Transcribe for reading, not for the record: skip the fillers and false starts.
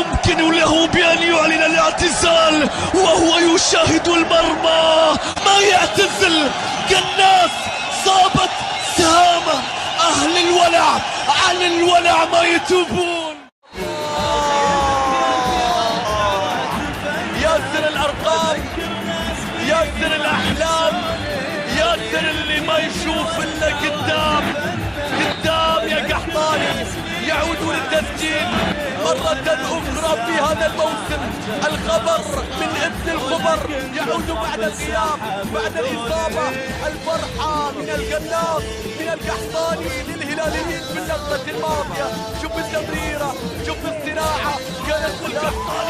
له بأن يعلن الاعتزال وهو يشاهد المرمى. ما يعتزل. قناص صابت سهامه. أهل الولع على الولع ما يتوبون. ياسر الأرقام، ياسر الأحلام، ياسر اللي ما يشوف إلا قدام يا قحطاني. يعودون للتسجيل مرة أخرى في هذا الموسم. الخبر من ابن الخبر يعود بعد الغياب، بعد الإصابة. الفرحة من القناص، من القحطاني للهلاليين في اللقطة الماضية. شوف التمريرة، شوف الصناعة، كانت القحطاني